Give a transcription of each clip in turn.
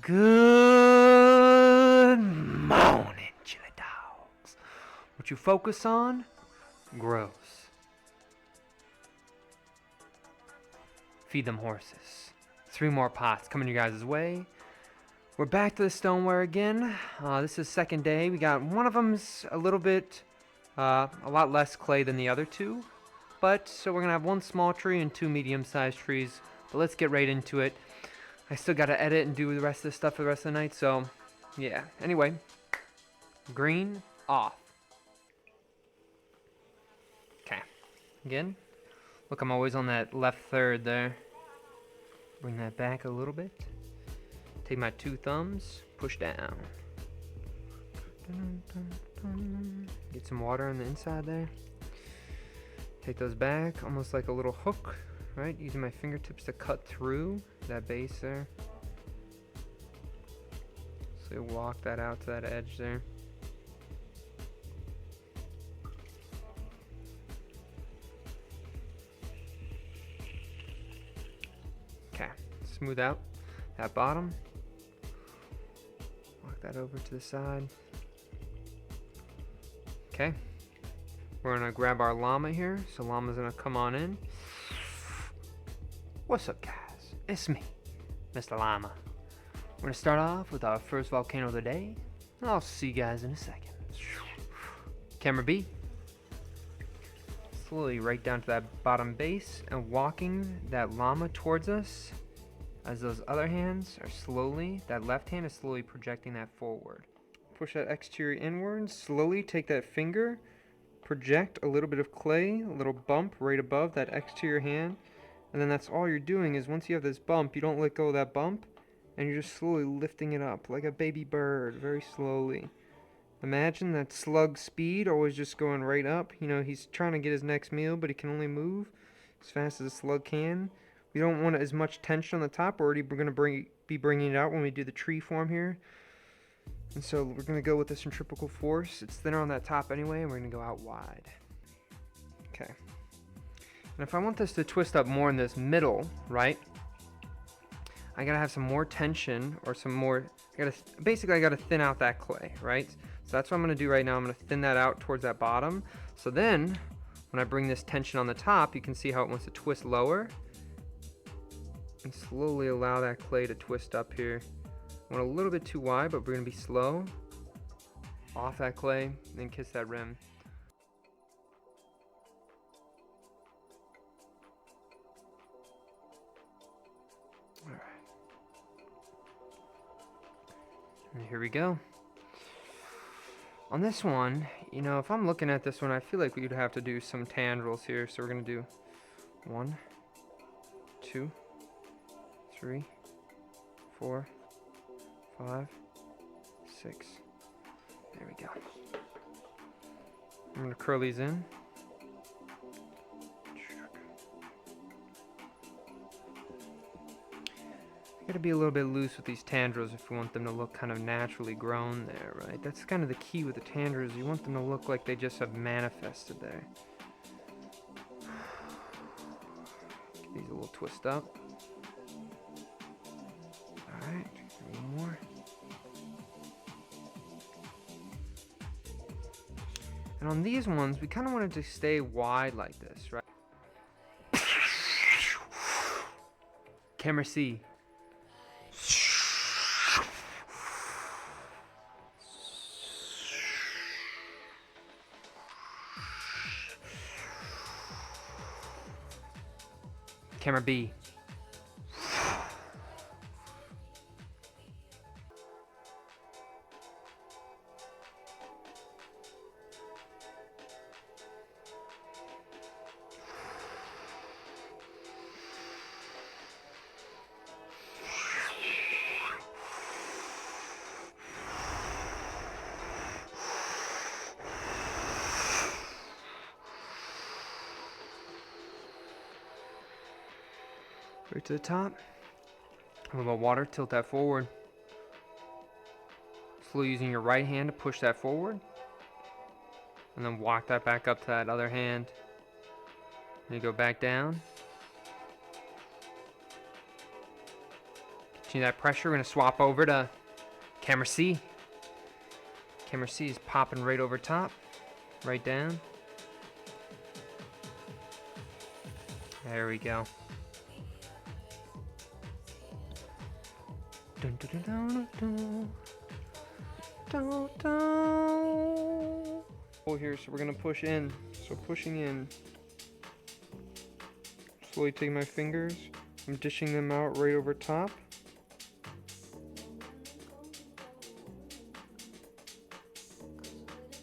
Good morning, chili dogs. What you focus on grows. Feed them horses. 3 more pots coming your guys' way. We're back to the stoneware again. This is second day. We got one of them's a little bit, a lot less clay than the other two. But, so we're going to have 1 small tree and 2 medium-sized trees. But let's get right into it. I still got to edit and do the rest of this stuff for the rest of the night, so yeah. Anyway, green off. Okay, again, look, I'm always on that left third there. Bring that back a little bit. Take my 2 thumbs, push down. Get some water on the inside there. Take those back, almost like a little hook, right? Using my fingertips to cut through that base there. So walk that out to that edge there. Okay, smooth out that bottom. Walk that over to the side. Okay, we're gonna grab our llama here. So llama's gonna come on in. What's up, guys? It's me, Mr. Llama. We're gonna start off with our first volcano of the day. I'll see you guys in a second. Camera B. Slowly right down to that bottom base and walking that llama towards us as those other hands are slowly, that left hand is slowly projecting that forward. Push that exterior inward, slowly take that finger, project a little bit of clay, a little bump right above that exterior hand, and then that's all you're doing is once you have this bump, you don't let go of that bump, and you're just slowly lifting it up like a baby bird, very slowly. Imagine that slug speed, always just going right up. You know, he's trying to get his next meal, but he can only move as fast as a slug can. We don't want as much tension on the top. We're going to be bringing it out when we do the tree form here. And so we're going to go with the centrifugal force. It's thinner on that top anyway, and we're going to go out wide. Okay. And if I want this to twist up more in this middle, right, I got to have some more tension or some more, basically I got to thin out that clay, right? So that's what I'm going to do right now. I'm going to thin that out towards that bottom. So then when I bring this tension on the top, you can see how it wants to twist lower. And slowly allow that clay to twist up here. I want a little bit too wide, but we're going to be slow. Off that clay, and then kiss that rim. Alright. And here we go. On this one, you know, if I'm looking at this one, I feel like we'd have to do some tendrils here. So we're going to do 1, 2, 3, 4, 5, 6. There we go. I'm going to curl these in. You got to be a little bit loose with these tendrils if you want them to look kind of naturally grown there, right? That's kind of the key with the tendrils. You want them to look like they just have manifested there. Get these a little twist up. Alright, a little more. And on these ones, we kind of wanted to stay wide like this, right? Camera C. Camera B. Right to the top. A little water, tilt that forward. Slowly using your right hand to push that forward. And then walk that back up to that other hand. And you go back down. Continue that pressure. We're gonna swap over to camera C. Camera C is popping right over top, right down. There we go. Dun, dun, dun, dun, dun, dun, dun. Oh, here, so we're gonna push in. So pushing in. Slowly taking my fingers. I'm dishing them out right over top.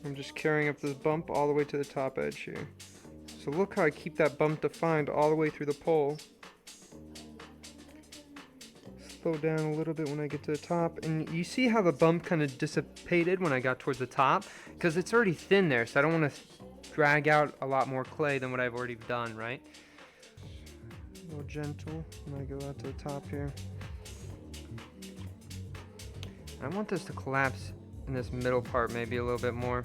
I'm just carrying up this bump all the way to the top edge here. So look how I keep that bump defined all the way through the pole. Slow down a little bit when I get to the top. And you see how the bump kind of dissipated when I got towards the top? Because it's already thin there, so I don't want to drag out a lot more clay than what I've already done, right? A little gentle when I go out to the top here. I want this to collapse in this middle part maybe a little bit more.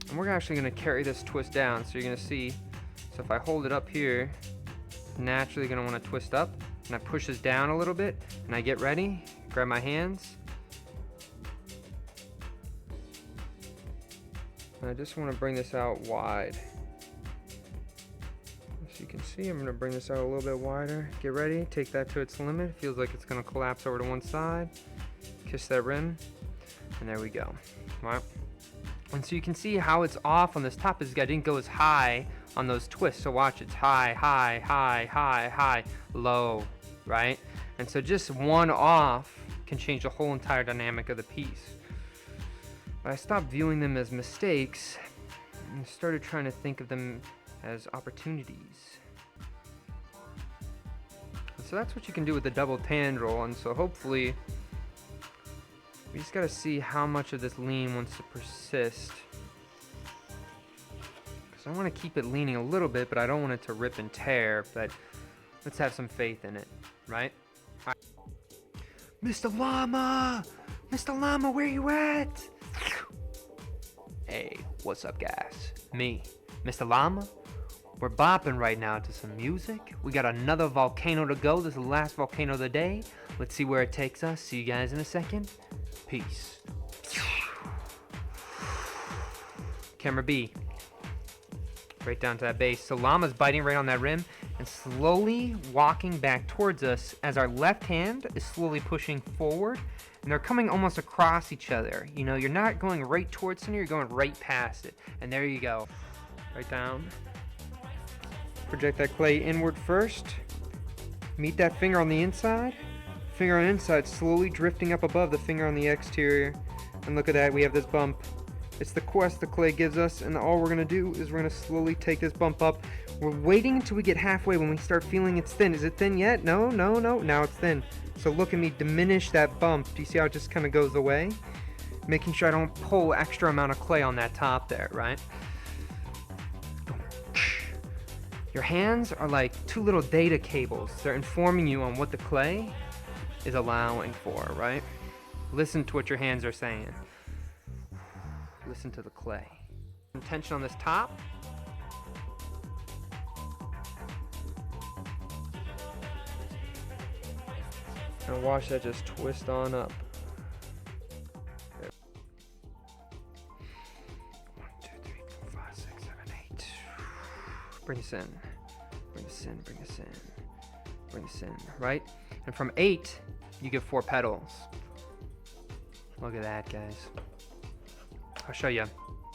And we're actually going to carry this twist down, so you're going to see. So if I hold it up here, naturally going to want to twist up, and I push this down a little bit, and I get ready, grab my hands, and I just want to bring this out wide. As you can see, I'm going to bring this out a little bit wider. Get ready, take that to its limit. It feels like it's going to collapse over to one side. Kiss that rim, and there we go. All right. And so you can see how it's off on this top is I didn't go as high on those twists. So watch, it's high, high, high, high, high, low, right? And so just one off can change the whole entire dynamic of the piece. But I stopped viewing them as mistakes and started trying to think of them as opportunities. And so that's what you can do with the double tandrel. And so hopefully we just gotta see how much of this lean wants to persist. Because I want to keep it leaning a little bit, but I don't want it to rip and tear. But let's have some faith in it, right? Mr. Llama! Mr. Llama, where you at? Hey, what's up, guys? Me, Mr. Llama. We're bopping right now to some music. We got another volcano to go. This is the last volcano of the day. Let's see where it takes us. See you guys in a second. Peace. Camera B. Right down to that base. So Llama's biting right on that rim and slowly walking back towards us as our left hand is slowly pushing forward. And they're coming almost across each other. You know, you're not going right towards center, you're going right past it. And there you go. Right down. Project that clay inward first. Meet that finger on the inside. Finger on the inside slowly drifting up above the finger on the exterior. And look at that, we have this bump. It's the quest the clay gives us, and all we're gonna do is we're gonna slowly take this bump up. We're waiting until we get halfway when we start feeling it's thin. Is it thin yet? No, no, no, now it's thin. So look at me diminish that bump. Do you see how it just kind of goes away? Making sure I don't pull extra amount of clay on that top there, right? Your hands are like two little data cables. They're informing you on what the clay is allowing for, right? Listen to what your hands are saying. Listen to the clay. Tension on this top. And watch that just twist on up. 1, 2, 3, 4, 5, 6, 7, 8. Bring this in. Bring this in. Bring this in. Bring this in. Right? And from 8, you get 4 petals. Look at that, guys. I'll show you.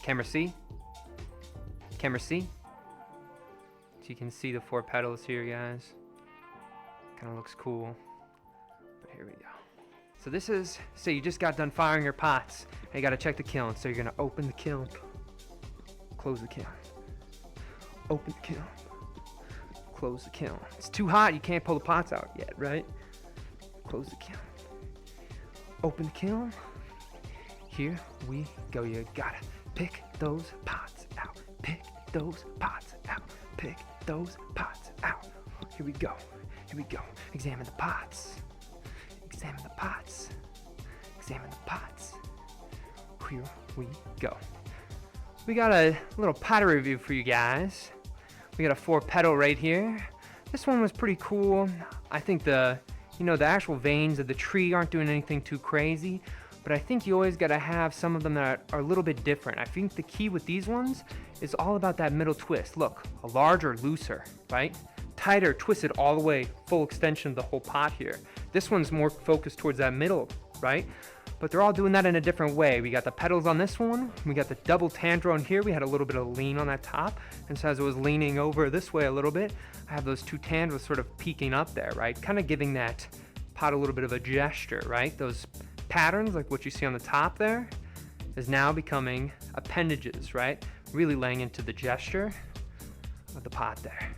Camera C. Camera C. So you can see the 4 petals here, guys. Kind of looks cool. But here we go. So this is, say you just got done firing your pots. And you got to check the kiln. So you're going to open the kiln. Close the kiln. Open the kiln. Close the kiln. It's too hot. You can't pull the pots out yet, right? Close the kiln. Open the kiln. Here we go. You gotta pick those pots out. Pick those pots out. Pick those pots out. Here we go. Here we go. Examine the pots. Examine the pots. Examine the pots. Here we go. We got a little pottery review for you guys. We got a 4 petal right here. This one was pretty cool. I think the You know, the actual veins of the tree aren't doing anything too crazy, but I think you always gotta have some of them that are a little bit different. I think the key with these ones is all about that middle twist. Look, a larger, looser, right? Tighter, twisted all the way, full extension of the whole pot here. This one's more focused towards that middle, right? But they're all doing that in a different way. We got the petals on this one, we got the double tandrone here, we had a little bit of lean on that top, and so as it was leaning over this way a little bit, I have those two tandrons sort of peeking up there, right? Kind of giving that pot a little bit of a gesture, right? Those patterns, like what you see on the top there, is now becoming appendages, right? Really laying into the gesture of the pot there.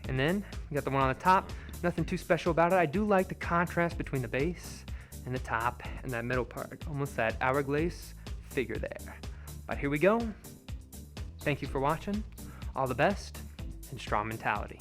And then we got the one on the top, nothing too special about it. I do like the contrast between the base and the top and that middle part, almost that hourglass figure there. But here we go. Thank you for watching. All the best and strong mentality.